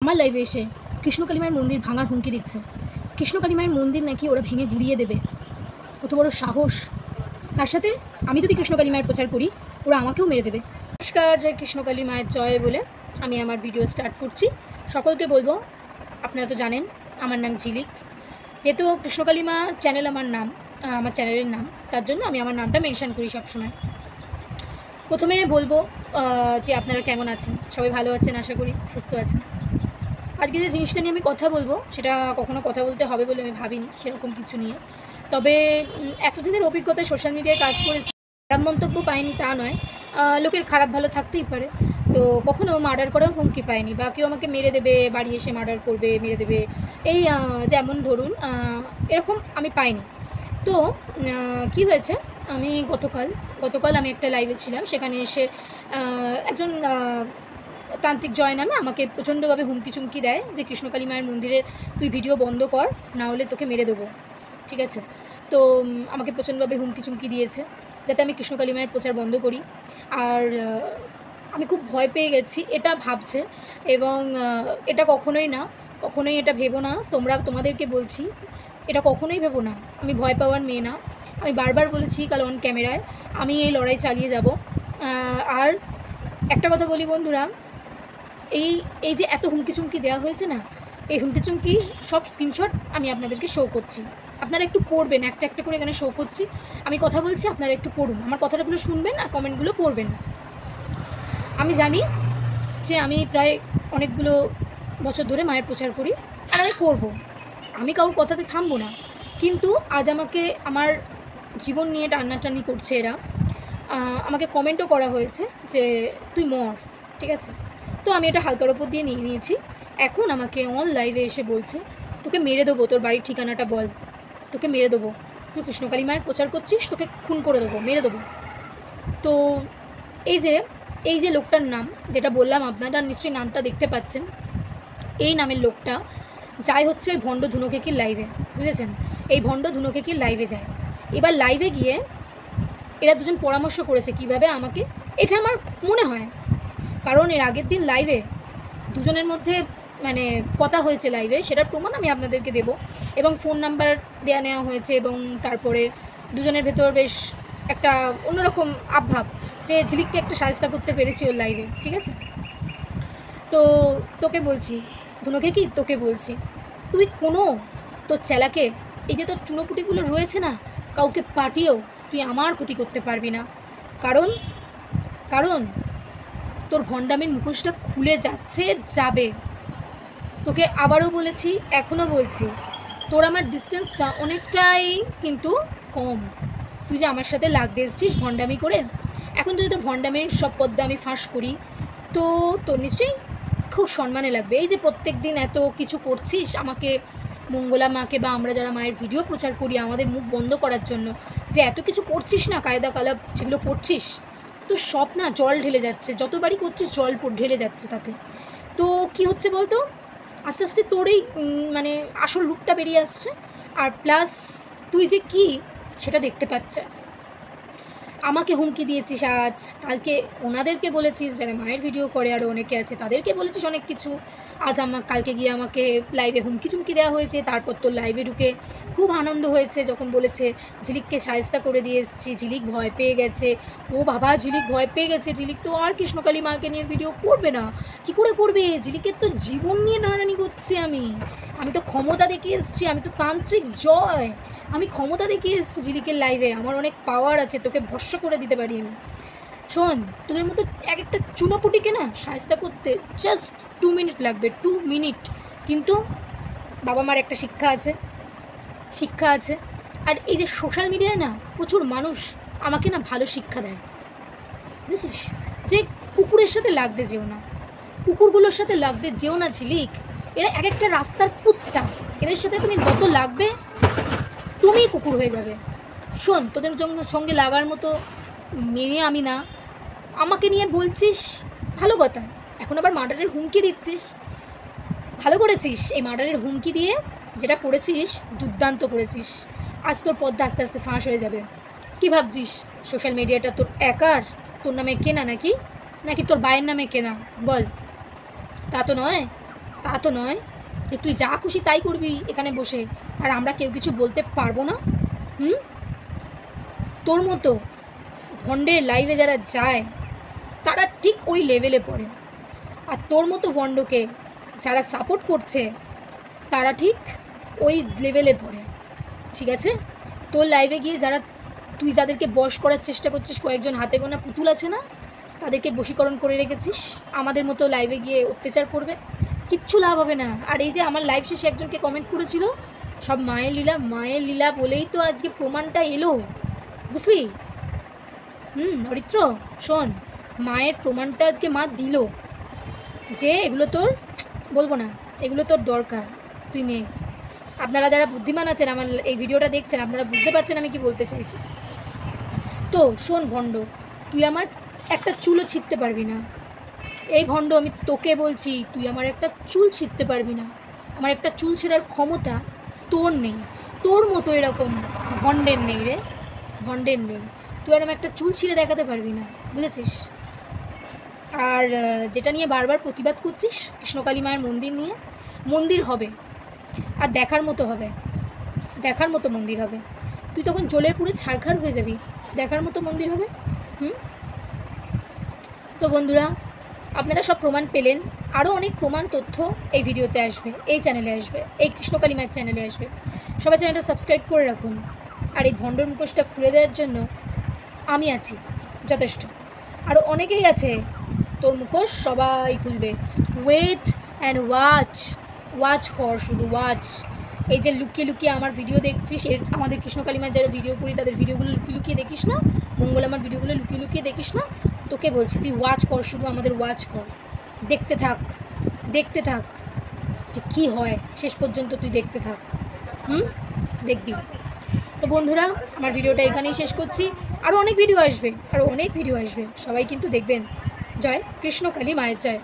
আমার লাইভে এসে কৃষ্ণকালী মায়ের মন্দির ভাঙার হুমকি দিচ্ছে। কৃষ্ণকালী মায়ের মন্দির নাকি ওরা ভেঙে ঘুরিয়ে দেবে। কত বড় সাহস! তার সাথে আমি যদি কৃষ্ণকালী মায়ের প্রচার করি, ওরা আমাকেও মেরে দেবে। নমস্কার, জয় কৃষ্ণকালী মায়ের জয় বলে আমি আমার ভিডিও স্টার্ট করছি। সকলকে বলবো, আপনারা তো জানেন আমার নাম ঝিলিক। যেহেতু কৃষ্ণকালী মা চ্যানেল আমার নাম, আমার চ্যানেলের নাম, তার জন্য আমি আমার নামটা মেনশন করি সবসময়। প্রথমে বলবো যে আপনারা কেমন আছেন, সবাই ভালো আছেন আশা করি, সুস্থ আছেন। আজকে যে জিনিসটা নিয়ে আমি কথা বলবো, সেটা কখনো কথা বলতে হবে বলে আমি ভাবিনি সেরকম কিছু নিয়ে। তবে এতদিনের অভিজ্ঞতা সোশ্যাল মিডিয়ায় কাজ করেছি, খারাপ মন্তব্য পাইনি তা নয়, লোকের খারাপ ভালো থাকতেই পারে। তো কখনো মার্ডার করার হুমকি পাইনি, বা কেউ আমাকে মেরে দেবে, বাড়ি এসে মার্ডার করবে, মেরে দেবে, এই যেমন ধরুন এরকম আমি পাইনি। তো কি হয়েছে, আমি গতকাল আমি একটা লাইভে ছিলাম, সেখানে এসে একজন তান্ত্রিক জয় নামে আমাকে প্রচণ্ডভাবে হুমকি চুমকি দেয় যে কৃষ্ণকালী মায়ের মন্দিরের তুই ভিডিও বন্ধ কর, না হলে তোকে মেরে দেবো। ঠিক আছে, তো আমাকে প্রচণ্ডভাবে হুমকি চুমকি দিয়েছে যাতে আমি কৃষ্ণকালী মায়ের প্রচার বন্ধ করি। আর আমি খুব ভয় পেয়ে গেছি এটা ভাবছে, এবং এটা কখনোই এটা ভেবো না, তোমাদেরকে বলছি, এটা কখনোই ভেবো না। আমি ভয় পাওয়ার মেয়ে না, আমি বারবার বলেছি কাল অন ক্যামেরায়, আমি এই লড়াই চালিয়ে যাব। আর একটা কথা বলি বন্ধুরা, এই যে এত হুমকি চুমকি দেওয়া হয়েছে না, এই হুমকি চুমকি সব স্ক্রিনশট আমি আপনাদেরকে শো করছি। আপনারা একটু পড়বেন, একটা একটা করে এখানে শো করছি, আমি কথা বলছি, আপনারা একটু পড়ুন, আমার কথাগুলো শুনবেন আর কমেন্টগুলো পড়বেন। আমি জানি যে আমি প্রায় অনেকগুলো বছর ধরে মায়ের প্রচার করি, আর আমি করবো, আমি কারোর কথাতে থামবো না। কিন্তু আজ আমাকে আমার জীবন নিয়ে টানাটানি করছে এরা। আমাকে কমেন্টও করা হয়েছে যে তুই মর, ঠিক আছে। তো আমি এটা হালকার ওপর দিয়ে নিয়ে নিয়েছি। এখন আমাকে অন লাইভে এসে বলছে তোকে মেরে দেবো, তোর বাড়ির ঠিকানাটা বল, তোকে মেরে দেবো, তুই কৃষ্ণকালী মায়ের প্রচার করছিস, তোকে খুন করে দেবো, মেরে দেবো। তো এই যে লোকটার নাম যেটা বললাম, আপনারা নিশ্চয়ই নামটা দেখতে পাচ্ছেন, এই নামের লোকটা যায় হচ্ছে ওই ভণ্ড ধুনোকেকির লাইভে, বুঝেছেন? এই ভণ্ড ধুনোকেকির লাইভে যায়। এবার লাইভে গিয়ে এরা দুজন পরামর্শ করেছে কিভাবে আমাকে, এটা আমার মনে হয়, কারণ এর আগের দিন লাইভে দুজনের মধ্যে মানে কথা হয়েছে লাইভে, সেটার প্রমাণ আমি আপনাদেরকে দেব, এবং ফোন নাম্বার নেওয়া হয়েছে, এবং তারপরে দুজনের ভেতর বেশ একটা অন্যরকম আবভাব যে ঝিলিককে একটা সাহায্য করতে পেরেছি ওর লাইভে, ঠিক আছে। তো তোকে বলছি ধুনোকেকি, তোকে বলছি তুই কোনো তোর চেলাকে, এই যে তোর চুনোপুটিগুলো রয়েছে না, কাউকে পাঠিয়েও তুই আমার ক্ষতি করতে পারবি না, কারণ তোর ভণ্ডামির মুখোশটা খুলে যাবে। তোকে আবারও বলেছি, এখনও বলছি, তোর আমার ডিস্টেন্সটা অনেকটাই কিন্তু কম। তুই যে আমার সাথে লাগতে এসেছিস ভণ্ডামি করে, এখন যদি তোর ভণ্ডামির সব পদ্মা আমি ফাঁস করি, তো তোর নিশ্চয়ই খুব সম্মানে লাগবে। এই যে প্রত্যেক দিন এত কিছু করছিস আমাকে, মঙ্গলা মাকে বা আমরা যারা মায়ের ভিডিও প্রচার করি আমাদের মুখ বন্ধ করার জন্য, যে এত কিছু করছিস না, কায়দা কালাপ যেগুলো করছিস, তো সব না জল ঢেলে যাচ্ছে, যতবারই করছিস জল ঢেলে যাচ্ছে তাতে। তো কি হচ্ছে বলতো, আস্তে আস্তে তোর এই মানে আসল রূপটা বেরিয়ে আসছে, আর প্লাস তুই যে কি সেটা দেখতে পাচ্ছে। আমাকে হুমকি দিয়েছিস আজ, কালকে ওনাদেরকে বলেছিস যারা মায়ের ভিডিও করে, আরও অনেকে আছে তাদেরকে বলেছিস অনেক কিছু। আজ কালকে গিয়ে আমাকে লাইভে হুমকি চুমকি দেওয়া হয়েছে, তারপর তোর লাইভে ঢুকে খুব আনন্দ হয়েছে যখন বলেছে ঝিলিককে সায়স্তা করে দিয়ে এসেছি, ঝিলিক ভয় পেয়ে গেছে। ও বাবা, ঝিলিক ভয় পেয়ে গেছে, ঝিলিক তো আর কৃষ্ণকালী মাকে নিয়ে ভিডিও করবে না। কী করে করবে? ঝিলিকের তো জীবন নিয়ে টানাটানি করছি আমি তো ক্ষমতা দেখিয়ে এসেছি, আমি তো তান্ত্রিক জয়, আমি ক্ষমতা দেখিয়ে এসেছি ঝিলিকের লাইভে, আমার অনেক পাওয়ার আছে, তোকে ভস্ম করে দিতে পারি আমি। শোন, তোদের মতো এক একটা চুনোপুটিকে না সায়স্তা করতে জাস্ট 2 মিনিট লাগবে, 2 মিনিট। কিন্তু বাবা মার একটা শিক্ষা আছে। আর এই যে সোশ্যাল মিডিয়ায় না প্রচুর মানুষ আমাকে না ভালো শিক্ষা দেয়, বুঝেছিস? যে কুকুরের সাথে লাগতে যেও না, কুকুরগুলোর সাথে লাগতে যেও না ঝিলিক, এরা এক একটা রাস্তার কুত্তা, এদের সাথে তুমি যত লাগবে তুমি কুকুর হয়ে যাবে। শোন, তোদের সঙ্গে লাগার মতো মেয়ে আমি না, আমাকে নিয়ে বলছিস ভালো কথা, এখন আবার মার্ডারের হুমকি দিচ্ছিস, ভালো করেছিস। এই মার্ডারের হুমকি দিয়ে যেটা করেছিস দুর্দান্ত করেছিস। আজ তোর পদ্মা আস্তে আস্তে ফাঁস হয়ে যাবে। কী ভাবছিস সোশ্যাল মিডিয়াটা তোর একার, তোর নামে কেনা নাকি তোর বায়ের নামে কেনা? বল, তা তো নয়। তা তো নয় যে তুই যা খুশি তাই করবি এখানে বসে, আর আমরা কেউ কিছু বলতে পারবো না। তোর মতো ভণ্ডের লাইভে যারা যায় তারা ঠিক ওই লেভেলে পড়ে, আর তোর মতো ভণ্ডকে যারা সাপোর্ট করছে তারা ঠিক ওই লেভেলে পড়ে, ঠিক আছে? তোর লাইভে গিয়ে যারা, তুই যাদেরকে বশ করার চেষ্টা করছিস, কয়েকজন হাতে গোনা পুতুল আছে না, তাদেরকে বশীকরণ করে রেখেছিস, আমাদের মতো লাইভে গিয়ে অত্যাচার করবে, কিচ্ছু লাভ হবে না। আর এই যে আমার লাইভ শেষে একজনকে কমেন্ট করেছিল, সব মায়ের লীলা, মায়ের লীলা বলেই তো আজকে প্রমাণটা এলো, বুঝলি? হরিত্র শোন, মায়ের প্রমাণটা আজকে মা দিল যে এগুলো তোর, বলবো না, এগুলো তোর দরকার, তুই নে। আপনারা যারা বুদ্ধিমান আছেন আমার এই ভিডিওটা দেখছেন, আপনারা বুঝতে পারছেন আমি কি বলতে চাইছি। তো শোন ভণ্ড, তুই আমার একটা চুলও ছিঁড়তে পারবি না। এই ভণ্ড, আমি তোকে বলছি, তুই আমার একটা চুল ছিঁড়তে পারবি না। আমার একটা চুল ছেঁড়ার ক্ষমতা তোর নেই, তোর মতো এরকম ভণ্ডের নেই রে, ভণ্ডের নেই। তুই আর আমার একটা চুল ছিঁড়ে দেখাতে পারবি না, বুঝেছিস? আর যেটা নিয়ে বারবার প্রতিবাদ করছিস, কৃষ্ণকালী মায়ের মন্দির নিয়ে, মন্দির হবে, আর দেখার মতো হবে, দেখার মতো মন্দির হবে। তুই তখন জ্বলে পুড়ে ছারখার হয়ে যাবি, দেখার মতো মন্দির হবে। তো বন্ধুরা, আপনারা সব প্রমাণ পেলেন, আরও অনেক প্রমাণ তথ্য এই ভিডিওতে আসবে, এই চ্যানেলে আসবে, এই কৃষ্ণকালী মায়ের চ্যানেলে আসবে। সবাই চ্যানেলটা সাবস্ক্রাইব করে রাখুন। আর এই ভণ্ডর মুখোশটা খুলে দেওয়ার জন্য আমি আছি যথেষ্ট, আরও অনেকেই আছে, তোর মুখোশ সবাই খুলবে। ওয়েট অ্যান্ড ওয়াচ কর, শুধু ওয়াচ। এই যে লুকিয়ে লুকিয়ে আমার ভিডিও দেখছিস, আমাদের কৃষ্ণকালী মায়ের যারা ভিডিও করি তাদের ভিডিওগুলো লুকিয়ে লুকিয়ে দেখিস না, মঙ্গল আমার ভিডিওগুলো লুকিয়ে লুকিয়ে দেখিস না, তোকে বলছি তুই ওয়াচ কর, শুধু আমাদের ওয়াচ কর, দেখতে থাক, দেখতে থাক যে কী হয়, শেষ পর্যন্ত তুই দেখতে থাক, দেখবি। তো বন্ধুরা, আমার ভিডিওটা এখানেই শেষ করছি, আরও অনেক ভিডিও আসবে, আরও অনেক ভিডিও আসবে, সবাই কিন্তু দেখবেন। জয় কৃষ্ণকালী মায়ের জয়।